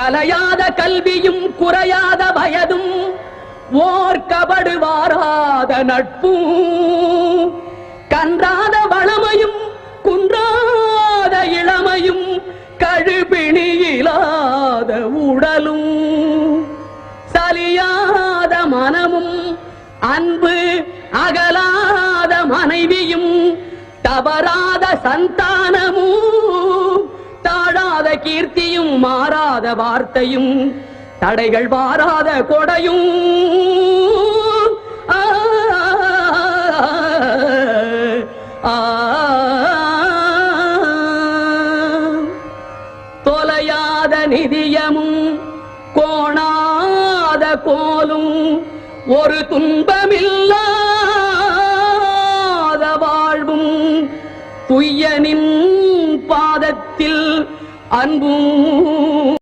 கலையாத கல்வியும் குறையாத வயதும் ஓர் கபடு வாராத நட்பும் கன்றாத வளமையும் குன்றாத இளமையும் கழுபிணியிலாத உடலும் சலியாத மனமும் அன்பு அகலாத மனைவியும் தவறாத சந்தானமும் தாழாத கீர்த்தியும் மாறாத வார்த்தையும் தடைகள் வாராத கொடையும் தொலையாத நிதியமும் கோணாத கோலும் ஒரு துன்பமில்லாத வாழ்வும் துய்யனின் பாதத்தில் அன்பும்